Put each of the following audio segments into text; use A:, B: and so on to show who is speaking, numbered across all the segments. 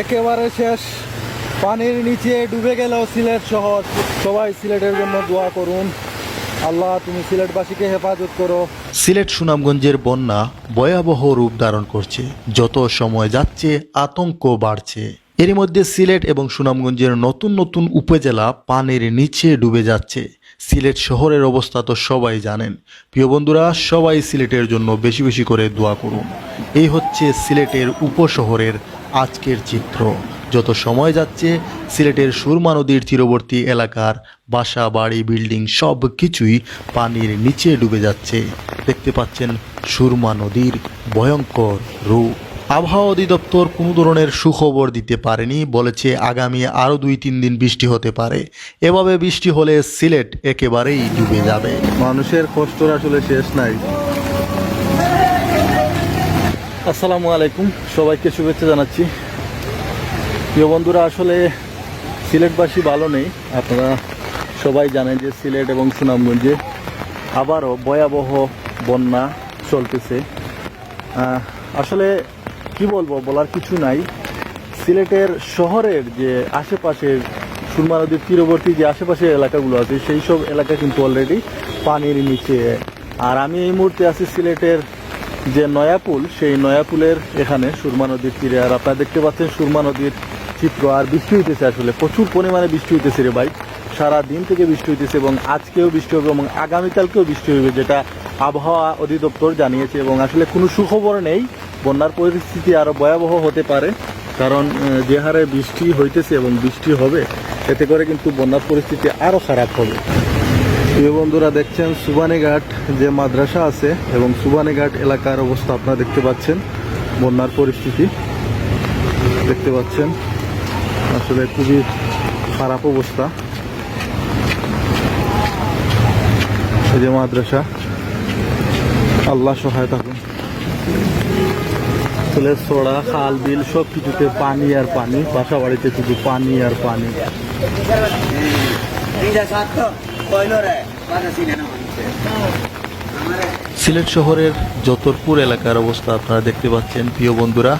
A: একেবারে শেষ, পানির নিচে ডুবে গেল সিলেট শহর। সবাই সিলেটের জন্য দোয়া করুন, আল্লাহ তুমি সিলেটবাসীকে হেফাজত করো।
B: সিলেট সুনামগঞ্জের বন্যা ভয়াবহ রূপ ধারণ করছে। যত সময় যাচ্ছে আতঙ্ক বাড়ছে। এরই মধ্যে সিলেট এবং সুনামগঞ্জের নতুন নতুন উপজেলা পানির নিচে ডুবে যাচ্ছে। সিলেট শহরের অবস্থা তো সবাই জানেন। প্রিয় বন্ধুরা, সবাই সিলেটের জন্য বেশি বেশি করে দোয়া করুন। এই হচ্ছে সিলেটের উপশহরের আজকের চিত্র। যত সময় যাচ্ছে সিলেটের সুরমা নদীর তীরবর্তী এলাকার বাসা বাড়ি বিল্ডিং সব কিছুই পানির নিচে ডুবে যাচ্ছে। দেখতে পাচ্ছেন সুরমা নদীর ভয়ঙ্কর রূপ। আবহাওয়া অধিদপ্তর কোনো ধরনের সুখবর দিতে পারেনি, বলেছে আগামী আরও 2-3 দিন বৃষ্টি হতে পারে। এভাবে বৃষ্টি হলে সিলেট একেবারেই ডুবে যাবে।
A: মানুষের কষ্টর আসলে শেষ নাই। আসসালামু আলাইকুম, সবাইকে শুভেচ্ছা জানাচ্ছি। প্রিয় বন্ধুরা, আসলে সিলেটবাসী ভালো নেই। আপনারা সবাই জানেন যে সিলেট এবং সুনামগঞ্জে আবারও ভয়াবহ বন্যা চলতেছে। আসলে কি বলবো, বলার কিছু নাই। সিলেটের শহরের যে আশেপাশের সুরমা নদীর তীরবর্তী যে আশেপাশের এলাকাগুলো আছে সেই সব এলাকা কিন্তু অলরেডি পানির নিচে। আর আমি এই মুহূর্তে আছি সিলেটের যে নয়াপুল, সেই নয়াপুলের এখানে সুরমা নদীর তীরে। আর আপনারা দেখতে পাচ্ছেন সুরমা নদীর চিত্র। আর বৃষ্টি হইতেছে, আসলে প্রচুর পরিমাণে বৃষ্টি হইতেছে রে ভাই। সারা দিন থেকে বৃষ্টি হইতেছে এবং আজকেও বৃষ্টি হবে এবং আগামীকালকেও বৃষ্টি হবে, যেটা আবহাওয়া অধিদপ্তর জানিয়েছে। এবং আসলে কোনো সুখবর নেই, বন্যার পরিস্থিতি আরও ভয়াবহ হতে পারে। কারণ যে হারে বৃষ্টি হইতেছে এবং বৃষ্টি হবে, এতে করে কিন্তু বন্যার পরিস্থিতি আরও খারাপ হবে। প্রিয় বন্ধুরা, দেখছেন সুবানীঘাট যে মাদ্রাসা আছে এবং সুবানীঘাট এলাকার অবস্থা আপনারা দেখতে পাচ্ছেন। বন্যার পরিস্থিতি দেখতে পাচ্ছেন, আসলে খুবই খারাপ অবস্থা। এই যে মাদ্রাসা, আল্লাহ সহায় থাকুন। আসলে সোড়া খাল বিল সব কিছুতে পানি আর পানি, বাসা বাড়িতে শুধু পানি আর পানি।
B: সিলেট শহরের যতরপুর এলাকার অবস্থা আপনারা দেখতে পাচ্ছেন। প্রিয় বন্ধুরা,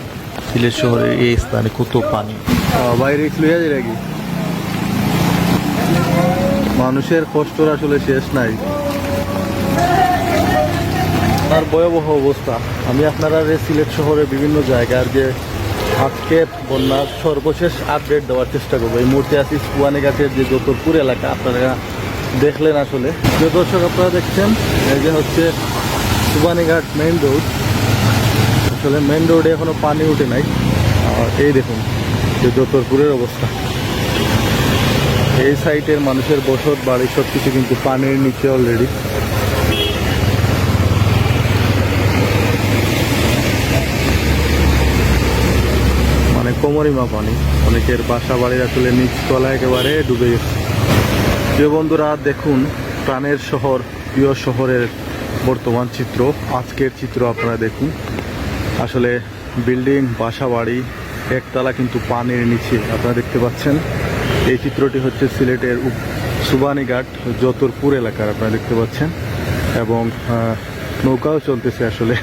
B: সিলেট শহরের এই স্থানে কত পানি।
A: বাইরে লইয়া যায় নাকি? মানুষের কষ্টর আসলে শেষ নাই। আর ভয়াবহ অবস্থা। আমি আপনারা সিলেট শহরের বিভিন্ন জায়গার যে আজকের বন্যার সর্বশেষ আপডেট দেওয়ার চেষ্টা করবো। এই মুহূর্তে আছি সুবানীঘাটের যে যতরপুর এলাকা, আপনারা দেখলেন। আসলে যে দর্শক আপনারা দেখছেন, এই যে হচ্ছে সুবানীঘাট মেইন রোড। আসলে মেইন রোডে এখনো পানি উঠে নাই। আর এই দেখুন যে যতরপুরের অবস্থা। এই সাইটের মানুষের বসত বাড়ি সব কিছু কিন্তু পানির নিচে অলরেডি। মানে কোমরিমা পানি। অনেকের বাসা বাড়ির আসলে নিচ তলা একেবারে ডুবে গেছে। যে বন্ধুরা দেখুন, প্রাণের শহর, প্রিয় শহরের বর্তমান চিত্র, আজকের চিত্র আপনারা দেখুন। আসলে বিল্ডিং বাসা বাড়ি একতলা কিন্তু পানির নিচে আপনারা দেখতে পাচ্ছেন। এই চিত্রটি হচ্ছে সিলেটের সুবানীঘাট যতরপুর এলাকার, আপনারা দেখতে পাচ্ছেন। এবং নৌকাও চলতেছে, আসলে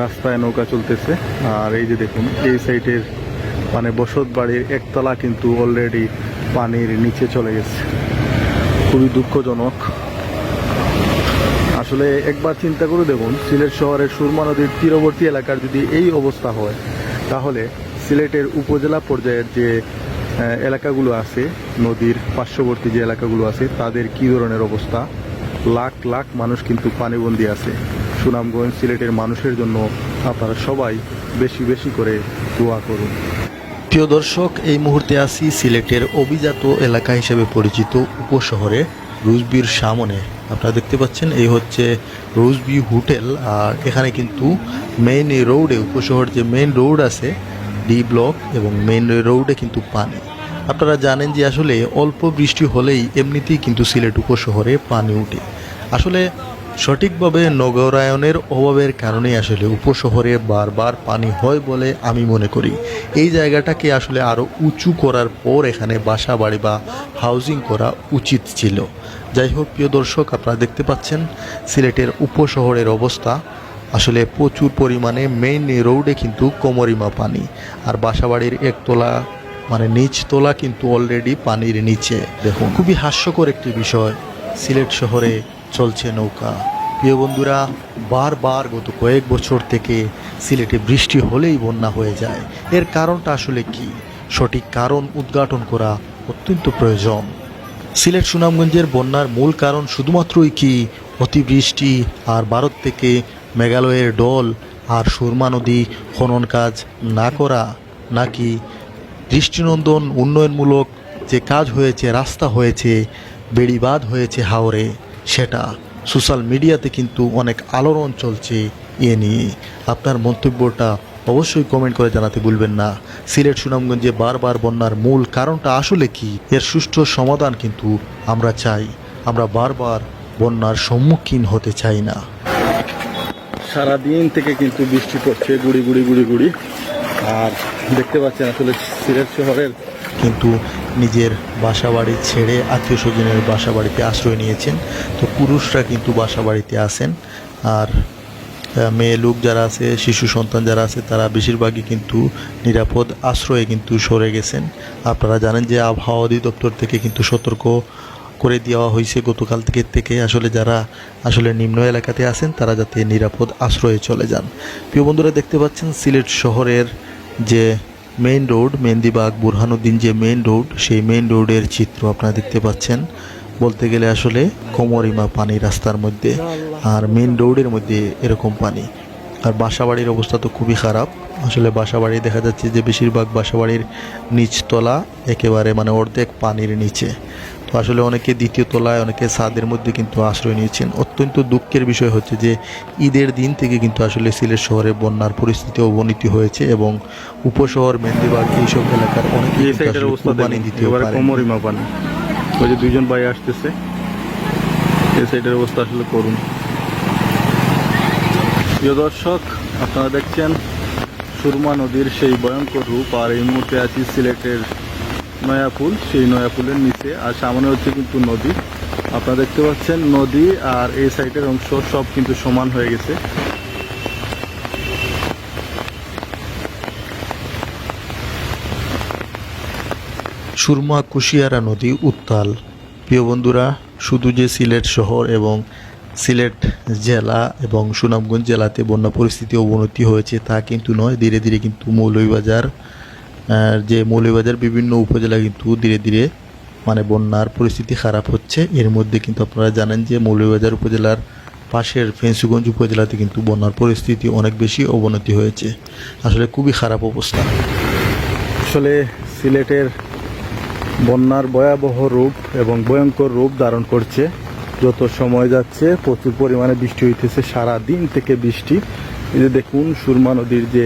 A: রাস্তায় নৌকা চলতেছে। আর এই যে দেখুন, এই সাইডের মানে বসত বাড়ির একতলা কিন্তু অলরেডি পানির নিচে চলে গেছে। খুবই দুঃখজনক। আসলে একবার চিন্তা করে দেখুন, সিলেট শহরের সুরমা নদীর তীরবর্তী এলাকার যদি এই অবস্থা হয়, তাহলে সিলেটের উপজেলা পর্যায়ের যে এলাকাগুলো আছে, নদীর পার্শ্ববর্তী যে এলাকাগুলো আছে, তাদের কি ধরনের অবস্থা। লাখ লাখ মানুষ কিন্তু পানিবন্দী আছে। সুনামগঞ্জ সিলেটের মানুষের জন্য আপনারা সবাই বেশি বেশি করে দোয়া করুন।
B: প্রিয় দর্শক, এই মুহূর্তে আছি সিলেটের অভিজাত এলাকা হিসেবে পরিচিত উপশহরে রুজবির সামনে। আপনারা দেখতে পাচ্ছেন, এই হচ্ছে রুজবি হোটেল। আর এখানে কিন্তু মেইন রোডে, উপশহর যে মেইন রোড আছে ডি ব্লক, এবং মেইন রোডে কিন্তু পানি। আপনারা জানেন যে আসলে অল্প বৃষ্টি হলেই এমনিতেই কিন্তু সিলেট উপশহরে পানি উঠে। আসলে সঠিকভাবে নগরায়নের অভাবের কারণেই আসলে উপশহরে বারবার পানি হয় বলে আমি মনে করি। এই জায়গাটাকে আসলে আরও উঁচু করার পর এখানে বাসা বাড়ি বা হাউজিং করা উচিত ছিল। যাই হোক, প্রিয় দর্শক, আপনারা দেখতে পাচ্ছেন সিলেটের উপশহরের অবস্থা। আসলে প্রচুর পরিমাণে মেইন রোডে কিন্তু কোমরিমা পানি, আর বাসাবাড়ির একতলা মানে নিচতলা কিন্তু অলরেডি পানির নিচে। দেখুন, খুবই হাস্যকর একটি বিষয়, সিলেট শহরে চলছে নৌকা। প্রিয় বন্ধুরা, বারবার গত কয়েক বছর থেকে সিলেটে বৃষ্টি হলেই বন্যা হয়ে যায়। এর কারণটা আসলে কি? সঠিক কারণ উদ্ঘাটন করা অত্যন্ত প্রয়োজন। সিলেট সুনামগঞ্জের বন্যার মূল কারণ শুধুমাত্রই কি অতিবৃষ্টি আর ভারত থেকে মেঘালয়ের ডল আর সুরমা নদী খনন কাজ না করা, নাকি দৃষ্টিনন্দন উন্নয়নমূলক যে কাজ হয়েছে, রাস্তা হয়েছে, বেড়িবাঁধ হয়েছে হাওরে, সেটা? সোশ্যাল মিডিয়াতে কিন্তু অনেক আলোড়ন চলছে এ নিয়ে। আপনার মন্তব্যটা অবশ্যই কমেন্ট করে জানাতে ভুলবেন না। সিলেট সুনামগঞ্জে বারবার বন্যার মূল কারণটা আসলে কি? এর সুষ্ঠু সমাধান কিন্তু আমরা চাই। আমরা বারবার বন্যার সম্মুখীন হতে চাই না।
A: সারাদিন থেকে কিন্তু বৃষ্টি পড়ছে, গুড়ি গুড়ি গুড়ি গুড়ি। আর দেখতে পাচ্ছেন আসলে সিলেট শহরের
B: কিন্তু নিজের বাসা বাড়ি ছেড়ে আত্মীয় স্বজনের বাসা বাড়িতে আশ্রয় নিয়েছেন। তো পুরুষরা কিন্তু বাসা বাড়িতে আসেন, আর মেয়ে লোক যারা আছে, শিশু সন্তান যারা আছে, তারা বেশিরভাগই কিন্তু নিরাপদ আশ্রয়ে কিন্তু সরে গেছেন। আপনারা জানেন যে আবহাওয়া অধিদপ্তর থেকে কিন্তু সতর্ক করে দেওয়া হয়েছে গতকাল থেকে আসলে যারা আসলে নিম্ন এলাকাতে আছেন তারা যাতে নিরাপদ আশ্রয়ে চলে যান। প্রিয় বন্ধুরা, দেখতে পাচ্ছেন সিলেট শহরের যে মেইন রোড, মেহেন্দিবাগ বুরহানুদ্দিন যে মেইন রোড, সেই মেইন রোডের চিত্র আপনারা দেখতে পাচ্ছেন। বলতে গেলে আসলে কোমরিমা পানি রাস্তার মধ্যে, আর মেইন রোডের মধ্যে এরকম পানি। আর বাসাবাড়ির অবস্থা তো খুবই খারাপ। আসলে বাসাবাড়ি দেখা যাচ্ছে যে বেশিরভাগ বাসাবাড়ির নিচতলা একেবারে মানে অর্ধেক পানির নিচে। তো আসলে অনেকে দ্বিতীয় তলায়, অনেকে ছাদের মধ্যে কিন্তু আশ্রয় নিয়েছেন। অত্যন্ত দুঃখের বিষয় হচ্ছে যে ঈদের দিন থেকে কিন্তু আসলে সিলেট শহরে বন্যার পরিস্থিতি অবনতি হয়েছে, এবং উপশহর মেহেন্দিবাগ এইসব এলাকার অনেকেই পানি দিতে পারে।
A: কোমরিমা পানি, ওই যে দুইজন ভাই আসতেছে, এই সাইডের অবস্থা আসলে করুন। প্রিয় দর্শক, আপনারা দেখছেন সুরমা নদীর সেই ভয়ঙ্কর রূপ। আর এই মুহূর্তে আছি সিলেটের নয়াপুল, সেই নয়াপুলের নিচে। আর সামনে হচ্ছে কিন্তু নদী। আপনারা দেখতে পাচ্ছেন নদী আর এই সাইডের অংশ সব কিন্তু সমান হয়ে গেছে।
B: সুরমা কুশিয়ারা নদী উত্তাল। প্রিয় বন্ধুরা, শুধু যে সিলেট শহর এবং সিলেট জেলা এবং সুনামগঞ্জ জেলাতে বন্যা পরিস্থিতি অবনতি হয়েছে তা কিন্তু নয়। ধীরে ধীরে কিন্তু মৌলভীবাজার বিভিন্ন উপজেলা কিন্তু ধীরে ধীরে মানে বন্যার পরিস্থিতি খারাপ হচ্ছে। এর মধ্যে কিন্তু আপনারা জানেন যে মৌলভীবাজার উপজেলার পাশের ফেন্সুগঞ্জ উপজেলাতে কিন্তু বন্যার পরিস্থিতি অনেক বেশি অবনতি হয়েছে। আসলে খুবই খারাপ অবস্থা।
A: আসলে সিলেটের বন্যার ভয়াবহ রূপ এবং ভয়ঙ্কর রূপ ধারণ করছে। যত সময় যাচ্ছে প্রচুর পরিমাণে বৃষ্টি হইতেছে, সারা দিন থেকে বৃষ্টি। এই যে দেখুন সুরমা নদীর যে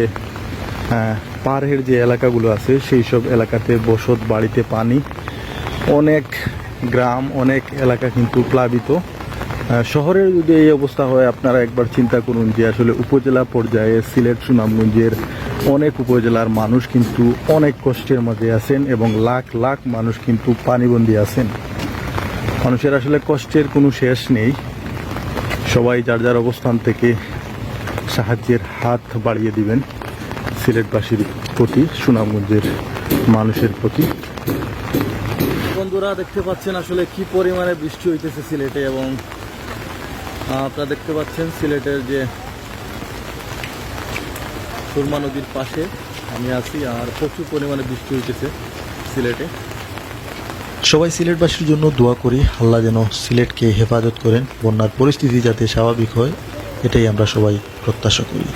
A: পাড়ের যে এলাকাগুলো আছে সেই সব এলাকাতে বসত বাড়িতে পানি, অনেক গ্রাম, অনেক এলাকা কিন্তু প্লাবিত। শহরের যদি এই অবস্থা হয়, আপনারা একবার চিন্তা করুন যে আসলে উপজেলা পর্যায়ে সিলেট সুনামগঞ্জের অনেক উপজেলার মানুষ কিন্তু অনেক কষ্টের মধ্যে আছেন, এবং লাখ লাখ মানুষ কিন্তু পানিবন্দী আছেন। মানুষের আসলে কষ্টের কোনো শেষ নেই। সবাই যার যার অবস্থান থেকে সাহায্যের হাত বাড়িয়ে দিবেন সিলেটবাসীর প্রতি, সুনামগঞ্জের মানুষের প্রতি। বন্ধুরা, দেখতে পাচ্ছেন আসলে কি পরিমাণে বৃষ্টি হইতেছে সিলেটে, এবং আপনারা দেখতে পাচ্ছেন সিলেটের যে সুরমা নদীর পাশে আমি আছি, আর প্রচুর পরিমাণে বৃষ্টি হইতেছে সিলেটে।
B: সবাই সিলেটবাসীর জন্য দোয়া করি, আল্লাহ যেন সিলেটকে হেফাজত করেন, বন্যার পরিস্থিতি যাতে স্বাভাবিক হয়, এটাই আমরা সবাই প্রত্যাশা করি।